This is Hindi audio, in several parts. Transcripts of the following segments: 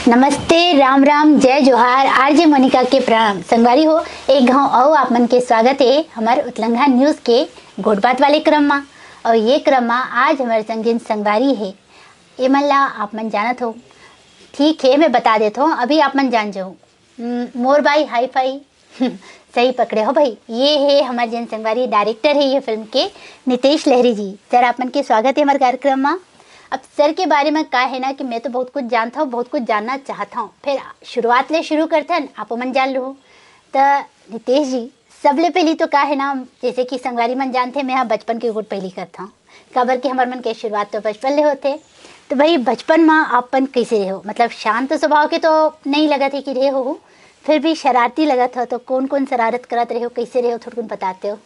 नमस्ते, राम राम, जय जोहार। आरजे मोनिका के प्रणाम। संगवारी हो, एक गाँव आओ आप मन के स्वागत है हमारे उत्तलंघा न्यूज़ के गोट बात वाले क्रम में। और ये क्रम में आज हमारे संगिन संगवारी है। ये मन ला आप मन जानत हो, ठीक है मैं बता देता हूँ, अभी आप मन जान जाओ। मोर बाई हाई फाई सही पकड़े हो भाई। ये है हमारे जन संगवारी, डायरेक्टर है ये फिल्म के नितेश लहरी जी। सर आप मन के स्वागत है हमारे कार्यक्रम में। अब सर के बारे में क्या है ना कि मैं तो बहुत कुछ जानता हूँ, बहुत कुछ जानना चाहता हूँ। फिर शुरुआत ले शुरू करते हैं, आप मन जान लो। तो नितेश जी, सबले पहली तो क्या है ना, जैसे कि संगवारी मन जानते हैं, मैं यहाँ बचपन के गुट पहली करता हूँ। काबर के हमारे मन के शुरुआत तो बचपन ले होते। तो भाई बचपन में आपन कैसे रहे हो? मतलब शांत स्वभाव के तो नहीं लगा थे कि रहे हो, फिर भी शरारती लगा था। तो कौन कौन शरारत करते रहे हो, कैसे रहे हो, थोड़ा बताते हो?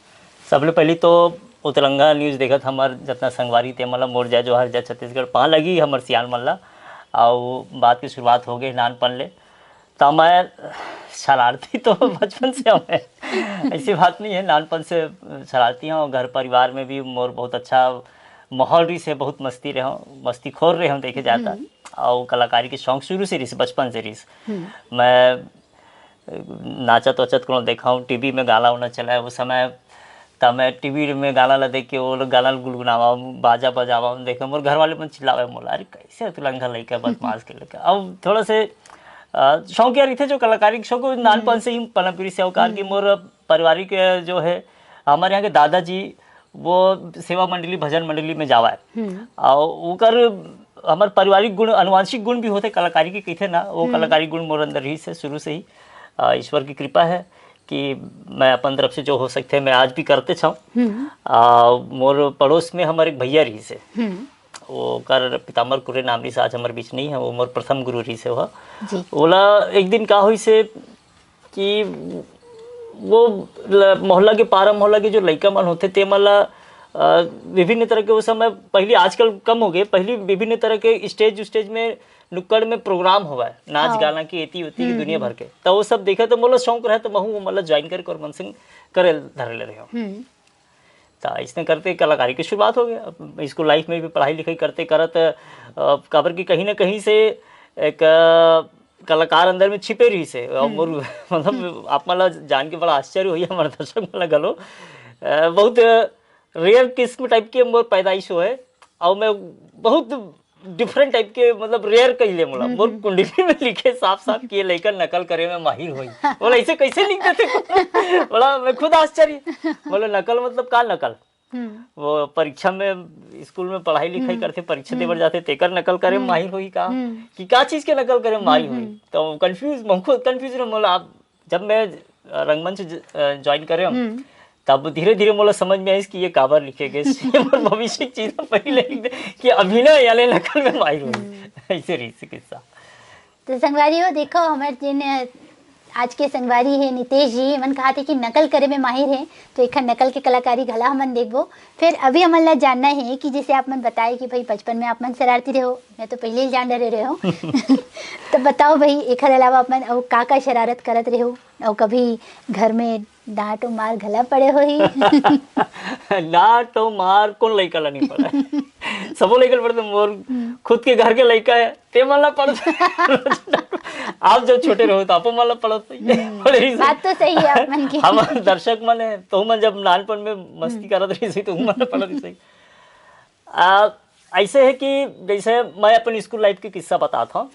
सबले पहली तो उत्तरंगा न्यूज़ देखत हमार जितना संगवारी ते मतलब मोर जय जोहार जय छत्तीसगढ़ पा लगी हमर सियान मन ला। और बात की शुरुआत हो गई नानपन ले। तो मैं शरारती तो बचपन से हमें ऐसी बात नहीं है, नानपन से शरारती हूँ। घर परिवार में भी मोर बहुत अच्छा माहौल रही से, बहुत मस्ती रहे हूँ, मस्ती खोर रहे हूँ देखे जाता। और कलाकारी के शौक शुरू से रही, बचपन से रही। मैं नाचत वचत को देखा हूँ, टीवी में गाना उना चला है उस समय। तब मैं टीवी में गाना ला देख के वो लोग गाना गुनगुनावा, बाजा बजावा देखे। मोर घर वाले मन चिल्लावे मोला, अरे कैसे तुलंगा लड़का बदमाश के लड़का। अब थोड़ा से शौकिया रही थे जो कलाकारी के शौक नानपन से ही पनपरी से अवकार की। मोर पारिवारिक जो है हमारे यहाँ के दादाजी वो सेवा मंडली भजन मंडली में जावा है। और उकर हमारे पारिवारिक गुण अनुवांशिक गुण भी होते कलाकारी के कहते ना, वो कलाकारी गुण मोर अंदर ही से शुरू से ही ईश्वर की कृपा है कि मैं अपन तरफ से जो हो सकते हैं मैं आज भी करते छाऊँ। मोर पड़ोस में हमारे एक भैया रही से, वो कर पिताम्बर कुरे नाम रही से, आज हमारे बीच नहीं है। वो मोर प्रथम गुरु रही से। वह बोला एक दिन का हुई से कि वो मोहल्ला के पारा मोहल्ला के जो लड़का मन होते ते मला विभिन्न तरह के उस समय, पहले आजकल कम हो गए, पहले विभिन्न तरह के स्टेज में नुक्कड़ में प्रोग्राम हुआ है, नाच गाना की एती होती की दुनिया भर के। तो वो सब देखे तो मोला शौक रहा, तो महू मतलब ज्वाइन करके और मन सिंह करे धरे ले रहे हो। तो इसने करते कलाकारी की शुरुआत हो गया। स्कूल लाइफ में भी पढ़ाई लिखाई करते करत काबर की कहीं ना कहीं से एक कलाकार अंदर में छिपे रही से। और मतलब आप मतलब जान के बड़ा आश्चर्य हुई हमारे दर्शक मतलब गलो बहुत रेयर किस्म टाइप के मोर पैदाइश हो है। और मैं बहुत डिफरेंट टाइप के मतलब रेयर कहिले मोला मोर कुंडली में लिखे साफ साफ कि ये लेकर नकल करे में माहिर होई। बोला ऐसे कैसे लिख देते? बोला मैं खुद आश्चर्य। बोला नकल मतलब का नकल? वो परीक्षा में स्कूल में पढ़ाई लिखाई करते, परीक्षा देवर जाते, तेकर नकल करे में माहिर होई का कि का चीज के नकल करे में माहिर होई? तो कंफ्यूज, मैं खुद कंफ्यूज रहा। बोला जब मैं रंगमंच ज्वाइन करे तब धीरे धीरे मोला समझ में आई कि ये काबर लिखे गए भविष्य की चीज पहले लिख दे कि अभिनय याले नकल में माहिर हुई। ऐसे रही से किस्सा। तो संगवारी हो, देखो हमारे जिन आज के संगवारी है नितेश जी, मन कहा थे कि नकल करे में माहिर है, तो एक नकल के कलाकारी घला हमन देखबो। फिर अभी हमन ला जानना है कि जैसे आप मन बताए कि भाई बचपन में आप मन शरारती रहे हो, मैं तो पहले ही जान रहे हो। तो बताओ भाई एक अलावा आप मन और का शरारत करत रहे हो, और कभी घर में डांट मार घला पड़े हो ही? डांट मार कौन लड़का ला नहीं पड़ा सबो लड़का पड़ते। मोर खुद के घर के लड़का है ते मला पड़ता। आप जब छोटे रहो तो आप मला पड़त। बात तो सही है आप मन की। हम दर्शक मन है तो मन जब नानपन में मस्ती करत रही तो मला पड़त सही। ऐसे है कि जैसे मैं अपन स्कूल लाइफ के किस्सा बताता हूँ।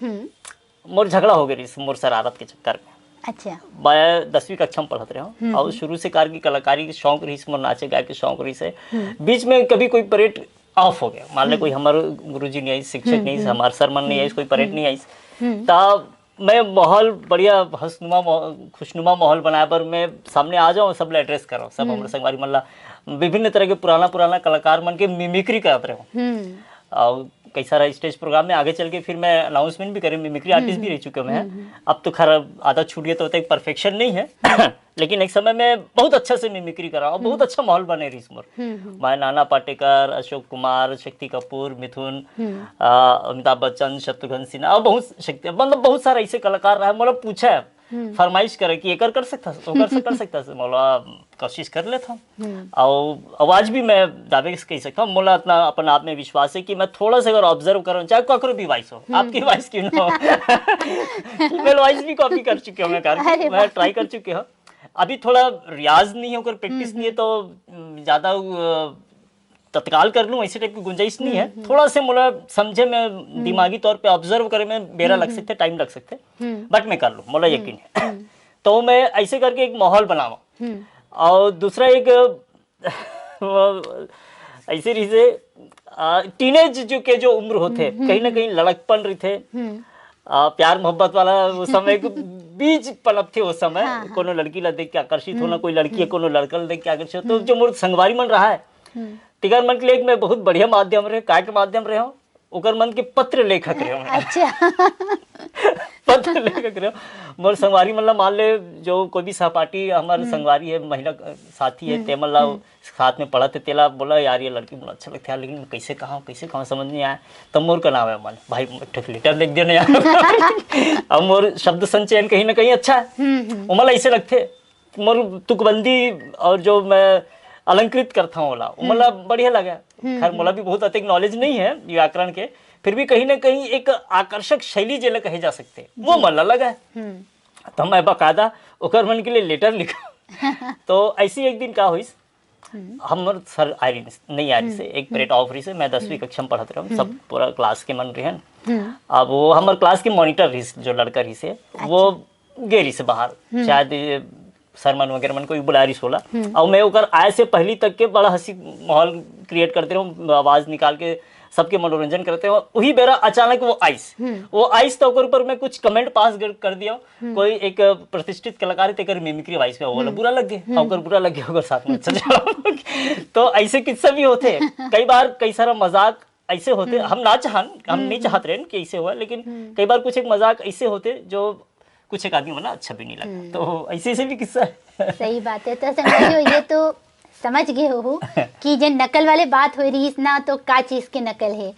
मोर झगड़ा हो गई मोर शरारत के चक्कर में। अच्छा। मैं 10वीं कक्षा में पढ़ते रहा हूँ। और शुरू से कार की कलाकारी के शौक रही से, मोर नाचे गाय के शौक रही से। बीच में कभी कोई परेड ऑफ हो गया, मान ले कोई हमारे गुरुजी नहीं आई, शिक्षक नहीं, हमारे सरमन नहीं आई, कोई परेड नहीं आई, तब मैं माहौल बढ़िया खुशनुमा माहौल बनाया पर मैं सामने आ जाऊँ, सब एड्रेस कर रहा हूँ। सब हमारे संगवारी मल्ला विभिन्न तरह के पुराना कलाकार मन के मिमिक्री करते रहे। और कई सारा स्टेज प्रोग्राम में आगे चल के फिर मैं अनाउंसमेंट भी करे, मिमिक्री आर्टिस्ट भी रह चुके मैं। अब तो खैर आदत छूट गया तो एक परफेक्शन नहीं है। लेकिन एक समय में बहुत अच्छा से मिमिक्री करा और बहुत अच्छा माहौल बने रही मोर। मैं नाना पाटेकर, अशोक कुमार, शक्ति कपूर, मिथुन, अमिताभ बच्चन, शत्रुघ्न सिन्हा और बहुत शक्ति मतलब बहुत सारा ऐसे कलाकार रहा। मतलब पूछा है फरमाइश करे कि एकर कर सकता ओकर से कर सकता से मोला कोशिश कर लेता हूँ। और आवाज भी मैं दावे से कह सकता हूँ, मोला इतना अपन आप में विश्वास है कि मैं थोड़ा सा अगर ऑब्जर्व करूँ, चाहे ककरो भी वॉइस हो, आपकी वॉइस क्यों ना हो, फीमेल वॉइस भी कॉपी कर चुके हो, मैं ट्राई कर चुके हो। अभी थोड़ा रियाज नहीं है, ओकर प्रैक्टिस नहीं है, तो ज्यादा तत्काल कर लूँ ऐसे टाइप की गुंजाइश नहीं है। थोड़ा से मोला समझे में दिमागी तौर पे ऑब्जर्व करे में बेरा लग सकते, टाइम लग सकते, बट मैं कर लूँ, मोला यकीन है। तो मैं ऐसे करके एक माहौल बनावा। और दूसरा एक ऐसे रही से टीनेज जो के जो उम्र होते कहीं ना कहीं लड़कपन रही थे, प्यार मोहब्बत वाला वो समय बीज पनप थे उस समय। कोनो लड़की ला देख के आकर्षित होना, कोई लड़की है कोनो लड़का ला देख के आकर्षित, तो जो मोर संगवारी मन रहा है तिगर मन के लिए मैं बहुत बढ़िया माध्यम रहे, काय के माध्यम रहे हो, ओकर मन के पत्र लेखक रहे हो। अच्छा। पत्र लेखक रहे हो मोर संगवारी मतलब मान ले जो कोई भी सहपाठी हमारे संगवारी है, महिला साथी है, ते मतलब साथ में पढ़ा थे, तेला बोला यार ये लड़की मुझे अच्छा लगता है, लेकिन कैसे कहाँ समझ नहीं आया। तब मोर का नाम है मन भाई लेटर लिख देना यार। अब मोर शब्द संचयन कहीं ना कहीं अच्छा है, उमल ऐसे लगते मोर तुकबंदी और जो मैं अलंकृत करता हूँ ओला मला बढ़िया लगा। खैर मोला भी बहुत अधिक नॉलेज नहीं है व्याकरण के, फिर भी कहीं ना कहीं एक आकर्षक शैली जेला कहे जा सकते वो मला लगा है। तो मैं बकायदा ओकर मन के लिए लेटर लिखा। तो ऐसी एक दिन का हुई, हम सर आयरी नहीं आयरी से एक परेड ऑफरी से मैं 10वीं कक्षा में पढ़ते रहा, सब पूरा क्लास के मन रहे। अब वो हमारे क्लास के मॉनिटर रही जो लड़का रही से वो गेरी से बाहर शायद सरमन वगैरह मन कोई बुला रही सोला, और मैं ओकर आए से पहली तक के बड़ा हंसी माहौल क्रिएट करते रहूँ, आवाज निकाल के सबके मनोरंजन करते हो। वही बेरा अचानक वो आइस तो ओकर ऊपर मैं कुछ कमेंट पास कर दिया, कोई एक प्रतिष्ठित कलाकार तेकर मिमिक्री वॉइस में वो बुरा लग गया, ओकर बुरा लग गया ओकर साथ में तो ऐसे किस्सा भी होते, कई बार कई सारा मजाक ऐसे होते, हम नहीं चाहते रहे कि ऐसे हुआ, लेकिन कई बार कुछ एक मजाक ऐसे होते जो कुछ एक आदमी होना अच्छा भी नहीं लगा। तो ऐसे भी किस्सा है। सही बात है। तो समझो ये तो समझ गए हो कि जो नकल वाले बात हो रही ना, तो का चीज़ के नकल है।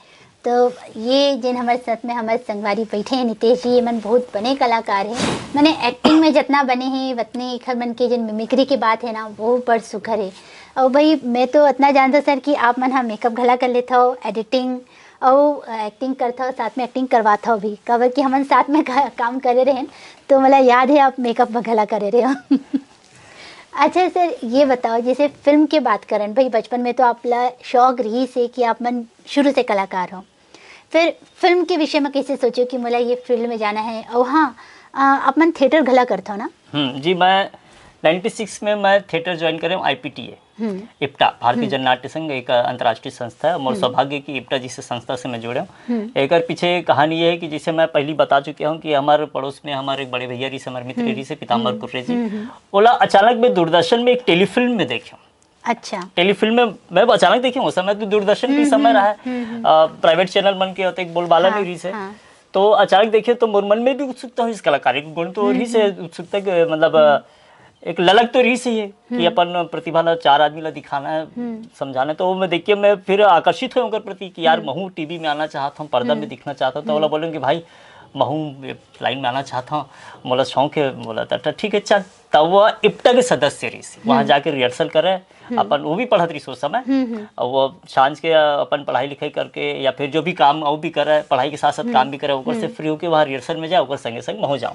तो ये जिन हमारे साथ में हमारे संगवारी बैठे हैं नितेश जी, मन बहुत बने कलाकार हैं, मैंने एक्टिंग में जितना बने हैं उतने खर मन के जिन मिमिक्री की बात है ना वो बड़ सुखर है। और भाई मैं तो इतना जानता सर कि आप मन हाँ मेकअप घला कर लेता हो, एडिटिंग और एक्टिंग करता हो, साथ में एक्टिंग करवाता हो भी, कवर कि हम साथ में काम करे रहे, तो मतलब याद है आप मेकअप घला करे रहे हो। अच्छा सर ये बताओ, जैसे फिल्म की बात करें भाई, बचपन में तो आपला शौक रही से कि आप मन शुरू से कलाकार हो, फिर फिल्म के विषय में कैसे सोचो कि मुझे ये फील्ड में जाना है। और हाँ आप मन थिएटर घला करता हो ना? जी मैं 96 में मैं थिएटर ज्वाइन करे IPTA इप्टा भारतीय जन नाट्य संघ एक अंतर्राष्ट्रीय संस्था है। मोर सौभाग्य की इप्टा जिस संस्था से मैं जुड़े हूँ। एक पीछे कहानी ये है कि जिसे मैं पहली बता चुका हूँ कि हमारे पड़ोस में हमारे बड़े भैया जी से हमारे मित्र जी से पीताम्बर कुर्रे जी ओला अचानक मैं दूरदर्शन में एक टेलीफिल्म में देखा। अच्छा। टेलीफिल्म में मैं अचानक देखी, उस समय तो दूरदर्शन भी समय रहा है, प्राइवेट चैनल बन के होते एक बोलबाला नहीं रही से। तो अचानक देखिए तो मोर मन में भी उत्सुकता हुई इस कलाकारी के गुण तो रही से उत्सुकता मतलब एक ललक तो रही से है कि अपन प्रतिभा ला 4 आदमी ला दिखाना है, समझाना। तो मैं देखिए मैं फिर आकर्षित हुआ उनके प्रति कि यार महू टीवी में आना चाहता हूँ, पर्दा में दिखना चाहता हूँ। तो बोला बोलेंगे भाई महू लाइन में आना चाहता हूँ, बोला शौक है, बोला था ठीक है चल। तब वो इप्टा के सदस्य रही वहाँ जाके रिहर्सल करे अपन, वो भी पढ़त रही उस समय, और वो सांझ के अपन पढ़ाई लिखाई करके या फिर जो भी काम वो भी करे, पढ़ाई के साथ साथ काम भी करे, ऊपर से फ्री होकर वहाँ रिहर्सल में जाओ, संगे संग हो जाओ।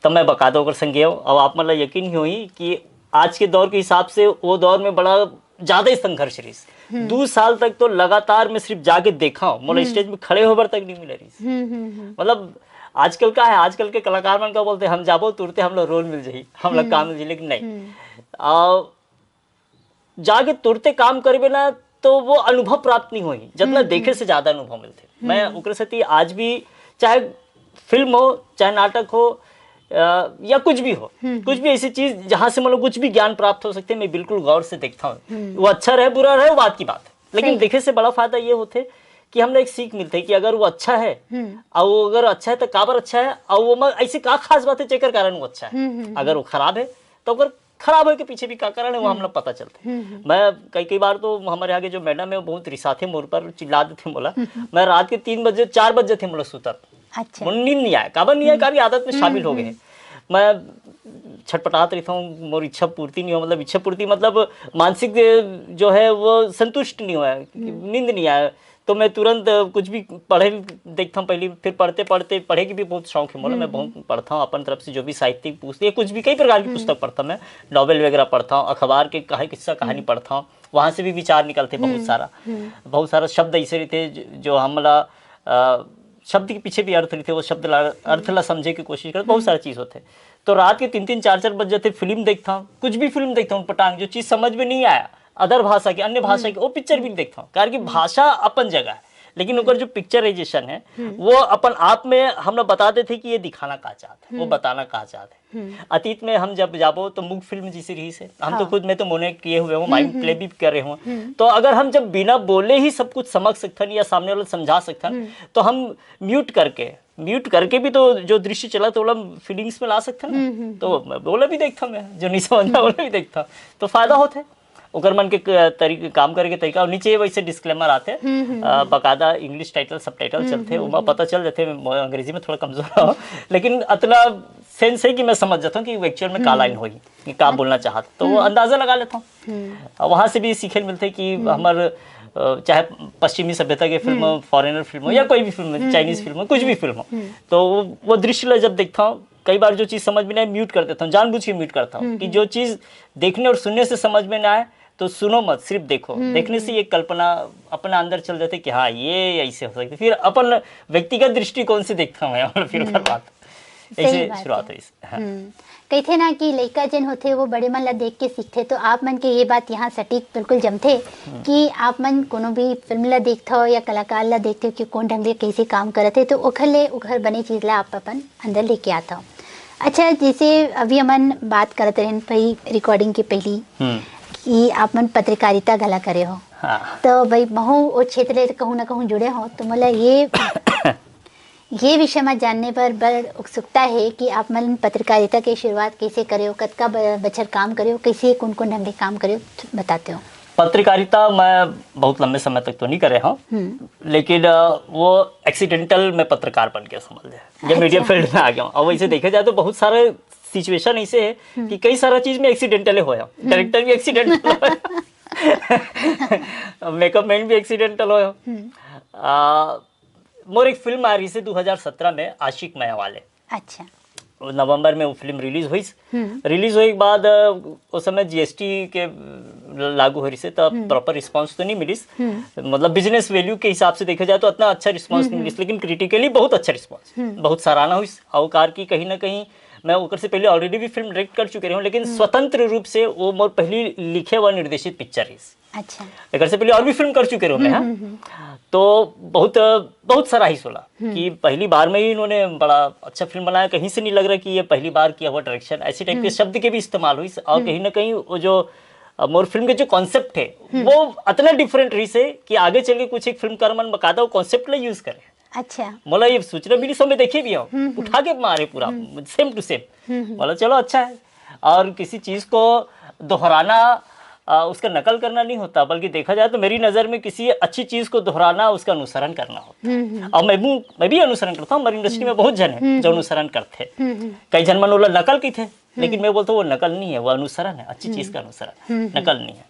तब मैं बकायदा होकर संगे हूँ। और आप मतलब यकीन ही हुई कि आज के दौर के हिसाब से वो दौर में बड़ा ज्यादा ही संघर्ष रही। 2 साल तक तो लगातार मैं सिर्फ जाके देखा हूँ, मतलब स्टेज में खड़े होकर तक नहीं मिले रही। मतलब आजकल का है, आजकल के कलाकार मन का बोलते हम जाबो तुरते हम लोग रोल मिल जाही, हम लोग काम मिल जाही, लेकिन नहीं जाके तुरते काम करबे ना तो वो अनुभव प्राप्त नहीं होगी जितना देखे से ज्यादा अनुभव मिलते। मैं ओकरे साथी आज भी चाहे फिल्म हो चाहे नाटक हो या कुछ भी हो, कुछ भी ऐसी चीज जहां से मतलब कुछ भी ज्ञान प्राप्त हो सकते, मैं बिल्कुल गौर से देखता हूँ। वो अच्छा रहे बुरा रहे वो बात की बात है, लेकिन देखे से बड़ा फायदा ये होते कि हमने एक सीख मिलती है कि अगर वो अच्छा है और वो अगर अच्छा है तो काबर अच्छा है, और वो ऐसी का खास बात है जेकर कारण वो अच्छा है। अगर वो खराब है तो अगर खराब है के पीछे भी क्या कारण है वो हम लोग पता चलते। मैं कई बार तो हमारे आगे जो मैडम है वो बहुत रिसाते मोर पर चिल्ला देते, बोला मैं रात के 3 बजे 4 बजे थे मोला सुतर। अच्छा। नींद नहीं आया, काबर नहीं आया, कारी आदत में शामिल हो गए। मैं छटपटात रहता हूँ, मोर इच्छा पूर्ति नहीं हो, मतलब इच्छा पूर्ति मतलब मानसिक जो है वो संतुष्ट नहीं हुआ, नींद नहीं आया, तो मैं तुरंत कुछ भी पढ़े देखता हूँ पहले, फिर पढ़ते पढ़ते, पढ़े की भी बहुत शौक है मोला, मैं बहुत पढ़ता हूँ अपन तरफ से, जो भी साहित्यिक पुस्तक, कुछ भी कई प्रकार की पुस्तक पढ़ता हूँ मैं, नॉवेल वगैरह पढ़ता हूँ, अखबार के किस्सा कहानी पढ़ता हूँ, वहाँ से भी विचार निकलते बहुत सारा शब्द ऐसे रहते जो हमला शब्द के पीछे भी अर्थ रहते, वो शब्द अर्थ ला समझे की कोशिश करते, बहुत सारा चीज़ होते। तो रात के 3-3 4-4 बज जाते, फिल्म देखता हूँ, कुछ भी फिल्म देखता हूँ पटांग, जो चीज़ समझ में नहीं आया अदर भाषा की, अन्य भाषा की, वो पिक्चर भी देखता हूँ, कारण कि भाषा अपन जगह है, लेकिन ऊपर जो पिक्चराइजेशन है वो अपन आप में हम लोग बताते थे कि ये दिखाना कहा चाहते हैं, वो बताना कहा चाहते हैं। अतीत में हम जब जाबो तो मूक फिल्म जैसी रही से, हम तो खुद में तो मोने किए हुए हूँ, माइंड प्ले भी कर रहे हूँ, तो अगर हम जब बिना बोले ही सब कुछ समझ सकते या सामने वाला समझा सकते, तो हम म्यूट करके भी तो जो दृश्य चला तो हम फीलिंग्स में ला सकते ना, तो बोला भी देखता मैं, जो नहीं समझा बोला भी देखता, तो फायदा होता है ओकर मन के तरीके काम करे के तरीका। और नीचे वैसे डिस्क्लेमर आते हैं, बकायदा इंग्लिश टाइटल सब टाइटल चलते, वो पता चल जाते, मैं अंग्रेजी में थोड़ा कमजोर हूँ, लेकिन इतना सेंस है कि मैं समझ जाता हूँ कि एक्चुअल में का लाइन होगी, कि का बोलना चाहता, तो वो अंदाजा लगा लेता हूँ। वहाँ से भी सीखे मिलते कि हमारे चाहे पश्चिमी सभ्यता के फिल्म, फॉरेनर फिल्म हो या कोई भी फिल्म, चाइनीज फिल्म हो, कुछ भी फिल्म हो, तो वो दृश्य जब देखता हूँ, कई बार जो चीज़ समझ में नहीं आए म्यूट कर देता हूँ, जानबूझ के म्यूट करता हूँ, कि जो चीज़ देखने और सुनने से समझ में ना आए तो सुनो मत, सिर्फ देखो, देखने से ये कल्पना अपना अंदर चल जाते कि हाँ ये ऐसे हो सकती, फिर अपन व्यक्तिगत दृष्टिकोण से देखता हूँ, फिर बात ऐसे शुरुआत है। हाँ। कहते ना कि लड़का जन होते वो बड़े मन ला देख के सीखते, तो आप मन के ये बात यहाँ सटीक बिल्कुल जमते कि आप मन कोनो भी फिल्म ला देखते हो या कलाकार ला देखते हो कि कौन ढंग से कैसे काम करते, तो ओखर बने चीज़ ला आप अपन अंदर लेके आता हो। अच्छा, जैसे अभी हमन बात करते रहे भाई रिकॉर्डिंग के पहली कि आप मन पत्रकारिता गला करे हो, हाँ। तो भाई महू वो क्षेत्र कहूँ ना कहूँ जुड़े हो, तो मतलब ये विषय में जानने पर बड़ उत्सुकता है कि आप मन पत्रकारिता की शुरुआत कैसे करे हो, कतका बचर काम करे हो, कैसे कौन कौन ढंग से काम करे हो, बताते हो। पत्रकारिता मैं बहुत लंबे समय तक तो नहीं करे हूँ, लेकिन वो एक्सीडेंटल में पत्रकार बन गया समझ ले, जब मीडिया फील्ड में आ गया हूँ। और वैसे देखा जाए तो बहुत सारे सिचुएशन ऐसे है कि कई सारा चीज में एक्सीडेंटल होया, डायरेक्टर भी एक्सीडेंटल होया, मेकअप मैन भी एक्सीडेंटल होया। मोर एक फिल्म आ रही से 2017 में, आशिक माया वाले। अच्छा। नवंबर में वो फिल्म रिलीज हुई। रिलीज होने के बाद उस समय जीएसटी के लागू हो रही से, तब प्रॉपर रिस्पांस तो नहीं मिलिस, मतलब बिजनेस वैल्यू के हिसाब से देखा जाए तो इतना अच्छा रिस्पांस नहीं मिलिस, लेकिन क्रिटिकली बहुत अच्छा रिस्पांस, बहुत सराहना हुई। औकार की कहीं ना कहीं मैं ओकर से पहले ऑलरेडी भी फिल्म डायरेक्ट कर चुके रहे हूँ, लेकिन स्वतंत्र रूप से वो मोर पहली लिखे व निर्देशित पिक्चर है। अच्छा। एक से पहले और भी फिल्म कर चुके रहे मैं, तो बहुत सराही सुना कि पहली बार में ही इन्होंने बड़ा अच्छा फिल्म बनाया, कहीं से नहीं लग रहा कि ये पहली बार किया हुआ डायरेक्शन, ऐसे टाइप के शब्द के भी इस्तेमाल हुई। और कहीं ना कहीं वो जो मोर फिल्म के जो कॉन्सेप्ट है वो इतना डिफरेंट रही से कि आगे चल के कुछ एक फिल्म कर मन बकायदा वो कॉन्सेप्ट ला यूज करे। अच्छा। बोला ये सूचना भी समय देखे भी हूँ, उठा के मारे पूरा सेम टू सेम। बोला चलो अच्छा है। और किसी चीज को दोहराना, उसका नकल करना नहीं होता, बल्कि देखा जाए तो मेरी नज़र में किसी अच्छी चीज़ को दोहराना, उसका अनुसरण करना होता। और मैं भी अनुसरण करता हूँ, हमारी इंडस्ट्री में बहुत जन है जो अनुसरण करते। कई जन मन बोला नकल की थे, लेकिन मैं बोलता हूँ वो नकल नहीं है, वो अनुसरण है, अच्छी चीज़ का अनुसरण, नकल नहीं है।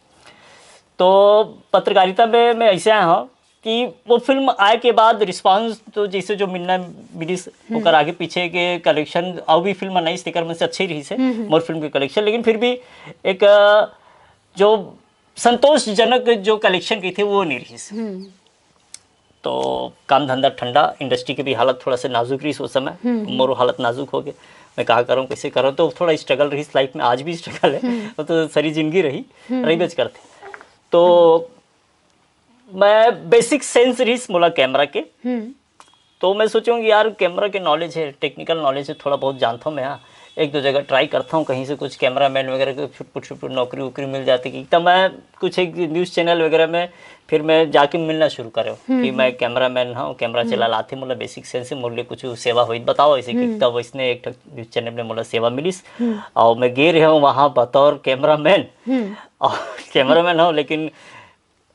तो पत्रकारिता में मैं ऐसे आया हूँ कि वो फिल्म आए के बाद रिस्पांस तो जैसे जो मिली होकर आगे पीछे के कलेक्शन और भी फिल्म नहीं स्टिकर में से अच्छी रही से मोर फिल्म के कलेक्शन, लेकिन फिर भी एक जो संतोषजनक जो कलेक्शन की थी वो नहीं रही। तो काम धंधा ठंडा, इंडस्ट्री की भी हालत थोड़ा सा नाजुक रही उस समय, मोर हालत नाजुक हो गए। मैं कहा करूँ कैसे करूँ, तो थोड़ा स्ट्रगल रही लाइफ में, आज भी स्ट्रगल है, वो तो सारी जिंदगी रही बेच करते। तो मैं बेसिक सेंस रही मोला कैमरा के, तो मैं सोचूंगी यार कैमरा के नॉलेज है, टेक्निकल नॉलेज है, थोड़ा बहुत जानता हूँ मैं। यहाँ एक दो जगह ट्राई करता हूँ, कहीं से कुछ कैमरा मैन वगैरह को छुट नौकरी वोकरी मिल जाती कि, तब मैं कुछ एक न्यूज़ चैनल वगैरह में फिर मैं जाके मिलना शुरू करूँ कि मैं कैमरा मैन हूँ, कैमरा चला लाते, मतलब बेसिक सेंस से मोर लिए कुछ सेवा हुई बताओ ऐसे कि। तब इसने एक न्यूज़ चैनल में मोला सेवा मिलीस और मैं गे रहा हूँ वहाँ बतौर कैमरा मैन, और कैमरा मैन हूँ लेकिन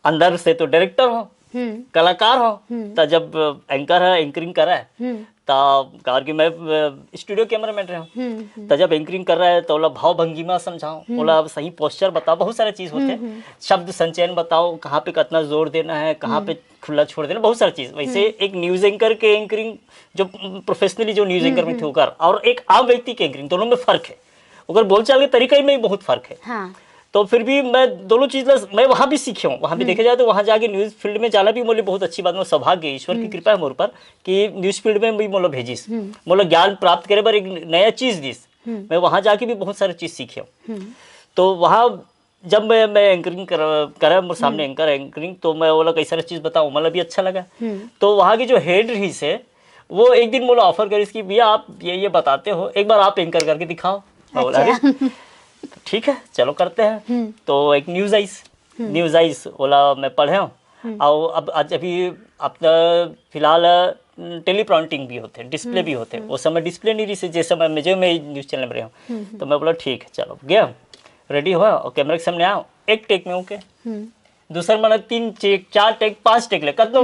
अंदर से तो डायरेक्टर हूँ। कलाकार हो तो जब एंकर है एंकरिंग कर रहा है तो कार की मैं स्टूडियो कैमरामैन रहा हूँ तो जब एंकरिंग कर रहा है तो बोला भाव भंगिमा समझाओ, बोला सही पोस्चर बताओ, बहुत सारे चीज होते हैं, शब्द संचयन बताओ, कहाँ पे कितना जोर देना है, कहाँ पे खुला छोड़ देना, बहुत सारी चीज। वैसे एक न्यूज एंकर के एंकरिंग जो प्रोफेशनली जो न्यूज एंकर में थे होकर और एक आम व्यक्ति के एंकरिंग दोनों में फर्क है, अगर बोलचाल के तरीके में भी बहुत फर्क है। हाँ। तो फिर भी मैं दोनों चीज मैं वहां भी सीखे हूँ, वहां भी देखे जाए तो वहां जाके न्यूज फील्ड में जाना भी मोले बहुत अच्छी बात, मैं सौभाग्य ईश्वर की कृपा है मोर पर कि न्यूज फील्ड में भी मोलो भेजिस, मोलो ज्ञान प्राप्त करे पर एक नया चीज दिस, मैं वहां जाके भी बहुत सारी चीज सीखे हूँ। तो वहां जब मैं एंकरिंग करा मेरे सामने एंकर एंकरिंग, तो मैं बोला कई सारी चीज बताऊँ, मतलब भी अच्छा लगा। तो वहां की जो हेड रही से वो एक दिन बोला ऑफर करी कि भैया आप ये बताते हो, एक बार आप एंकर करके दिखाओ। बोला अरे ठीक है चलो करते हैं। तो एक न्यूज आइस बोला मैं पढ़े हूँ, और अब आज अभी अपना फिलहाल टेलीप्रॉम्प्टिंग भी होते हैं, डिस्प्ले भी होते हैं, वो समय डिस्प्ले नहीं रही से जैसे मैं न्यूज चैनल में रहा हूँ। तो मैं बोला ठीक है चलो गया, रेडी हुआ और कैमरे के सामने आया, एक टेक में ओके, दूसरा मैंने 3 टेक 4 टेक 5 टेक ले कर दो,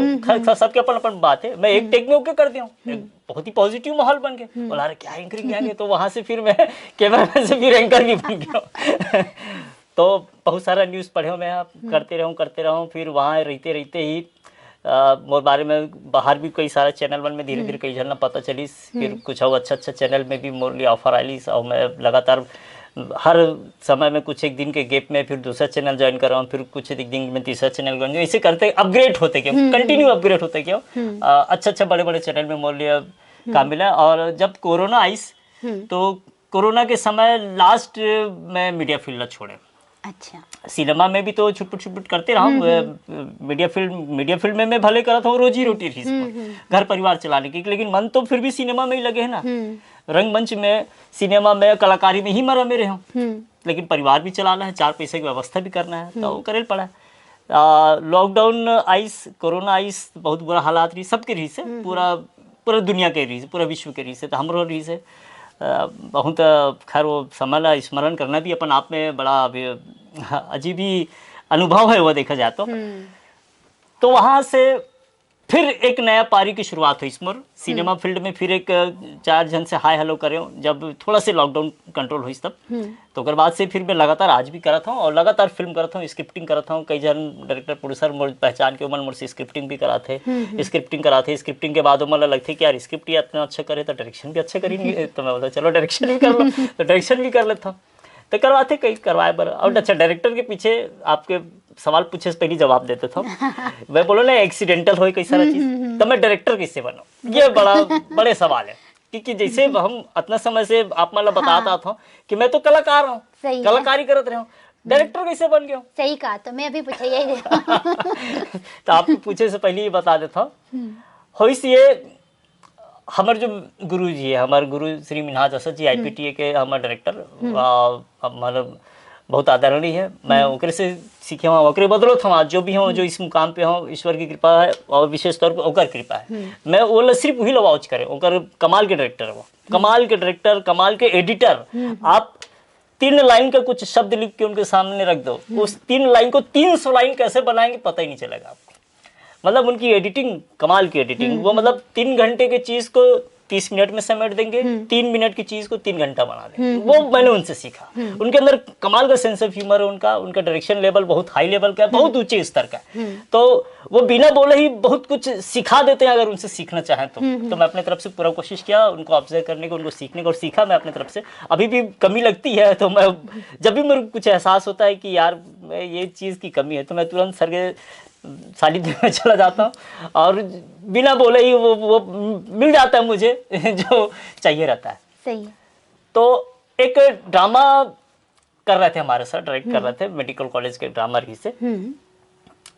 सबके अपन अपन बात है, मैं एक टेक में ओके कर दिया हूँ, बहुत ही पॉजिटिव माहौल बन गया। बोला अरे क्या एंकरिंग आ गई, तो वहां से फिर मैं कैमरामैन से फिर एंकर भी बन गया। तो बहुत सारा न्यूज़ पढ़े हो मैं, आप करते रहूँ, फिर वहाँ रहते रहते ही मोर बारे में बाहर भी कई सारा चैनल वन में धीरे धीरे कई झलना पता चली, फिर कुछ और अच्छा चैनल में भी मोर लिए ऑफर आई, और मैं लगातार हर समय में कुछ एक दिन के गैप में फिर दूसरा चैनल ज्वाइन कर रहा हूँ, फिर कुछ एक दिन में तीसरा चैनल ज्वाइन, ऐसे करते अपग्रेड होते क्यों, कंटिन्यू अपग्रेड होते क्यों, अच्छा बड़े बड़े चैनल में मोर लिया काम मिला। और जब कोरोना आई तो कोरोना के समय लास्ट में मीडिया फील्ड छोड़े, अच्छा सिनेमा में भी तो छुटपुट करते रहा, मीडिया फील्ड में मैं भले करा था, रोजी रोटी थी घर परिवार चलाने की, लेकिन मन तो फिर भी सिनेमा में ही लगे है ना, रंगमंच में सिनेमा में कलाकारी में ही मरा मेरे हूँ, लेकिन परिवार भी चलाना है, 4 पैसे की व्यवस्था भी करना है, तो वो करे पड़ा। लॉकडाउन आइस, कोरोना आइस, बहुत बुरा हालात रही सबके रही से, पूरा दुनिया के रही से, पूरा विश्व के रही से, तो हमरो रही से बहुत खैर वो समय स्मरण करना भी अपन आप में बड़ा अजीब ही अनुभव है वो देखा जाए तो वहाँ से फिर एक नया पारी की शुरुआत हुई इसमें सिनेमा फील्ड में, फिर एक 4 जन से हाय हेलो करे जब थोड़ा से लॉकडाउन कंट्रोल हुई तब, तो उसके बाद से फिर मैं लगातार आज भी करा था और लगातार फिल्म करता हूँ, स्क्रिप्टिंग करता हूँ, कई जन डायरेक्टर प्रोड्यूसर मोर पहचान के उमर मोर से स्क्रिप्टिंग भी कराते, स्क्रिप्टिंग के बाद मतलब लगते कि यार स्क्रिप्ट ही इतना अच्छा करे तो डायरेक्शन भी अच्छा करेंगे, तो मैं बोला चलो डायरेक्शन भी कर लो, तो डायरेक्शन भी कर लेता हूँ, तो करवाते कई करवाए बर। और अच्छा डायरेक्टर के पीछे आपके सवाल पूछे से पहले जवाब देते था मैं बोलो ना एक्सीडेंटल हो कई सारा चीज, तो मैं डायरेक्टर कैसे बनूं, ये बड़े सवाल है, क्योंकि जैसे हम इतना समय से आप मतलब बताता था कि मैं तो कलाकार हूँ, कलाकारी करते रहा हूँ, डायरेक्टर कैसे बन गया। सही कहा, तो मैं अभी पूछा यही तो आपके पूछे से पहले ही बता देता हो, ये हमारे जो गुरु जी है, हमारे गुरु श्री मिन्हाज असद जी IPTA के हमारे डायरेक्टर, मतलब बहुत आदरणीय है, मैं ओकरे से सीखे हूँ, ओकरे बदलो था आज जो भी हूँ, जो इस मुकाम पे हूँ, ईश्वर की कृपा है और विशेष तौर पर ओकर कृपा है। मैं वो सिर्फ वही लवाउच करे, ओकर कमाल के डायरेक्टर है, वो कमाल के डायरेक्टर, कमाल के एडिटर। आप 3 लाइन का कुछ शब्द लिख के उनके सामने रख दो, उस 3 लाइन को 300 लाइन कैसे बनाएंगे पता ही नहीं चलेगा आपको। मतलब उनकी एडिटिंग कमाल की एडिटिंग, वो मतलब 3 घंटे की चीज को 30 मिनट में समेट देंगे, 3 मिनट की चीज को 3 घंटा बना देंगे, वो मैंने उनसे सीखा। उनके अंदर कमाल का सेंस ऑफ ह्यूमर है, उनका डायरेक्शन लेवल बहुत हाई लेवल का है, बहुत ऊंचे स्तर का है, तो वो बिना बोले ही बहुत कुछ सिखा देते हैं अगर उनसे सीखना चाहें तो मैं अपने तरफ से पूरा कोशिश किया उनको ऑब्जर्व करने को, उनको सीखने को, और सीखा मैं अपने तरफ से। अभी भी कमी लगती है तो मैं जब भी मेरे को कुछ एहसास होता है कि यार ये चीज़ की कमी है तो मैं तुरंत सर के सानिध्य में चला जाता हूँ और बिना बोले ही वो मिल जाता है मुझे जो चाहिए रहता है। सही है। तो एक ड्रामा कर रहे थे हमारे सर, डायरेक्ट कर रहे थे मेडिकल कॉलेज के ड्रामा ही से।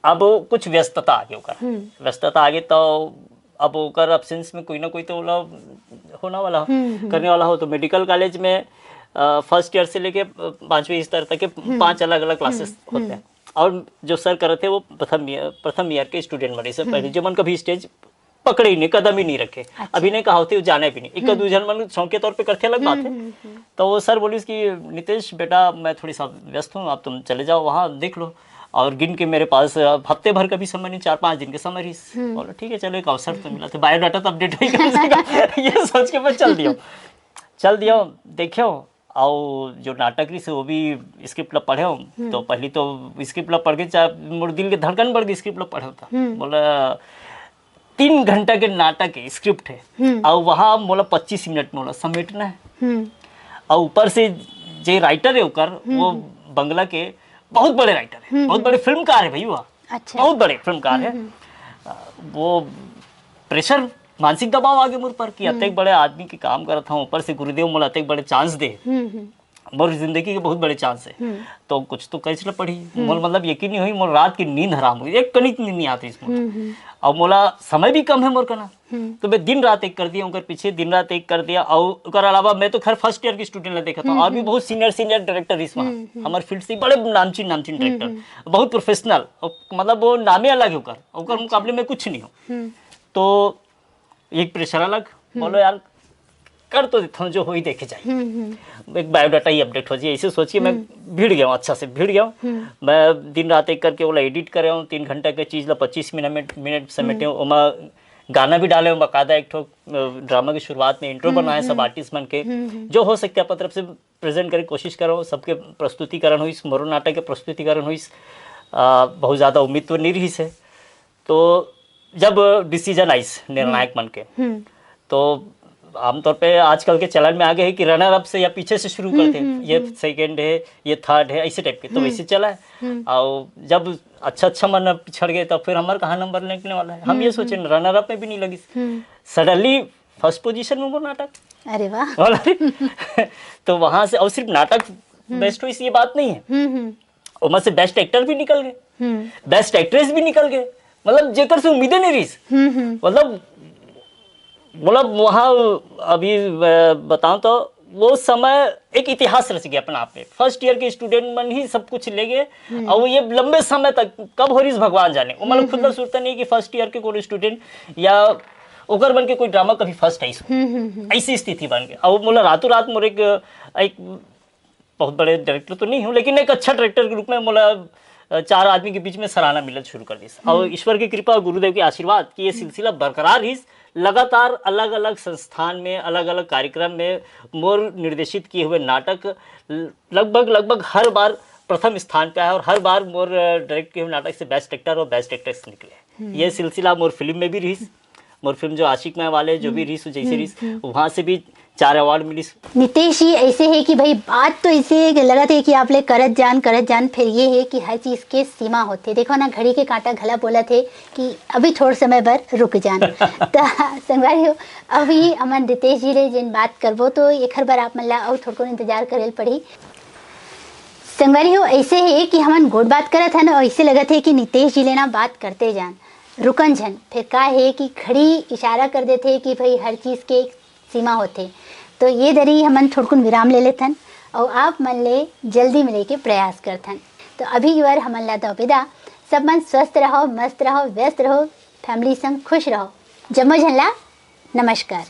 अब कुछ व्यस्तता आ गई तो अब ओकर अब्सेंस में कोई ना कोई तो होना वाला करने वाला हो, तो मेडिकल कॉलेज में फर्स्ट ईयर से लेके 5वीं स्तर तक के 5 अलग अलग क्लासेस होते हैं, और जो सर कर रहे थे वो प्रथम ईयर के स्टूडेंट बने से पहले जो मन कभी स्टेज पकड़े ही नहीं, कदम ही नहीं रखे। अच्छा। अभी नहीं कहा होते जाने भी नहीं, एक दूसरे मन शौक के तौर पे करते अलग बात है। तो वो सर बोली कि नितेश बेटा मैं थोड़ी सा व्यस्त हूँ, आप तुम चले जाओ वहाँ देख लो। और गिन के मेरे पास हफ्ते भर का भी समय नहीं, 4-5 दिन के समय रही। बोला ठीक है चलो, एक अवसर तो मिला, तो बायोडाटा तो अपडेट ही कर सकेगा ये सोच के मैं चल दिया देखियो। और जो नाटक रही से वो भी स्क्रिप्ट लब पढ़े हो, तो पहली तो स्क्रिप्ट लब पढ़ के चाहे मोर दिल के धड़कन बढ़ गई, स्क्रिप्ट लब पढ़े था। बोला 3 घंटा के नाटक है, स्क्रिप्ट है, और वहाँ बोला 25 मिनट में बोला समेटना है। और ऊपर से जो राइटर है उकर वो बंगला के बहुत बड़े राइटर है, बहुत बड़े फिल्मकार है भाई, वह अच्छा। बहुत बड़े फिल्मकार है। वो प्रेशर मानसिक दबाव आगे मुझ पर कि अतक बड़े आदमी के काम करता हूँ, ऊपर से गुरुदेव मोला अतक बड़े चांस दे, मोर जिंदगी के बहुत बड़े चांस है, तो कुछ तो कैसे पढ़ी। मोल मतलब यकीन नहीं हुई, मोर रात की नींद हराम हुई, एक कनिक नींद नहीं आती इसमें। और मोला समय भी कम है मोर करना, तो मैं दिन रात एक कर दिया, उनके पीछे दिन रात एक कर दिया। और उसके अलावा मैं तो खैर फर्स्ट ईयर की स्टूडेंट ने देखा था, और भी बहुत सीनियर डायरेक्टर इसमें हमारे फील्ड से बड़े नामचीन डायरेक्टर, बहुत प्रोफेशनल, मतलब वो नामे अलग है उकर मुकाबले में कुछ नहीं हो। तो एक प्रेशर अलग, बोलो यार कर तो देता हूँ, जो हो ही देखे जाए, एक बायोडाटा ही अपडेट हो जाए, ऐसे सोचिए। मैं भिड़ गया हूँ, अच्छा से भिड़ गया हूँ। मैं दिन रात एक करके बोला एडिट कर रहा हूँ, 3 घंटा के चीज़ ला 25 मिनट समेटे हूँ। मैं गाना भी डाले हूँ बाकायदा, एक ठो ड्रामा की शुरुआत में इंट्रो बनाए सब आर्टिस्ट बन के, जो हो सकते अपन तरफ से प्रेजेंट करे कोशिश कर रहा हूँ। सबके प्रस्तुतिकरण हुई, मोरो नाटक के प्रस्तुतिकरण हुई, बहुत ज़्यादा उम्मीद तो नहीं रही से। तो जब डिसीजन आई निर्णायक बन के, तो आमतौर पे आजकल के चलन में आगे है कि रनर अप से या पीछे से शुरू करते हैं, ये सेकंड है, ये थर्ड है, ऐसे टाइप के, तो वैसे चला है। और जब अच्छा मन पिछड़ गए तो फिर हमारा कहाँ नंबर निकलने वाला है, हम ये सोचे रनर अप में भी नहीं लगी, सडनली फर्स्ट पोजीशन में वो नाटक। अरे वाह तो वहां से, और सिर्फ नाटक बेस्ट हुई ये बात नहीं है, वहां से बेस्ट एक्टर भी निकल गए, बेस्ट एक्ट्रेस भी निकल गए, मतलब जेकर से उम्मीदें नहीं रही। मतलब वहाँ अभी बताऊं तो वो समय एक इतिहास रच गया अपने आप में। फर्स्ट ईयर के स्टूडेंट मन ही सब कुछ ले गए, और वो ये लंबे समय तक कब हो रही भगवान जाने। वो मतलब खुद सोचता नहीं कि फर्स्ट ईयर के कोई स्टूडेंट या ओकर बन के कोई ड्रामा कभी फर्स्ट आई, ऐसी स्थिति बन गई। और बोला रातों रात मोर एक बहुत बड़े डायरेक्टर तो नहीं हूँ, लेकिन एक अच्छा डायरेक्टर के रूप में मोला 4 आदमी के बीच में सराहना मिलना शुरू कर दी। और ईश्वर की कृपा, गुरुदेव के आशीर्वाद कि ये सिलसिला बरकरार ही लगातार अलग अलग संस्थान में, अलग अलग कार्यक्रम में मोर निर्देशित किए हुए नाटक लगभग हर बार प्रथम स्थान पे आया, और हर बार मोर डायरेक्ट किए हुए नाटक से बेस्ट एक्टर और बेस्ट एक्ट्रेस निकले। ये सिलसिला मोर फिल्म में भी रही, मोर फिल्म जो आशिक में वाले जो भी रही जैसे रही, वहाँ से भी 4 अवार्ड मिली। नितेश जी ऐसे है कि भाई बात तो इसे लगा था कि आप ले करत जान, फिर ये है कि हर चीज़ के सीमा होते। देखो ना, घड़ी के कांटा घला बोला थे कि अभी थोड़े समय भर रुक जान। तो संगवारी हो, अभी अमन नितेश जी ले जिन बात करबो तो एक हर बार आप मल्ला और थोड़ा को इंतजार करेल पड़ी। संगवारी हो, ऐसे है कि हमन गोट बात करत है ना, ऐसे लगा थे कि नितेश जी लेना बात करते जान, रुकन झन। फिर का है कि घड़ी इशारा कर देते कि भाई हर चीज़ के एक सीमा होते। तो ये दरी हमन थोड़कुन विराम ले लेथन, और आप मन ले जल्दी मिले के प्रयास करथन। तो अभी की बार हमन ला दो विदा। सब मन स्वस्थ रहो, मस्त रहो, व्यस्त रहो, फैमिली संग खुश रहो। जम्मो झनला नमस्कार।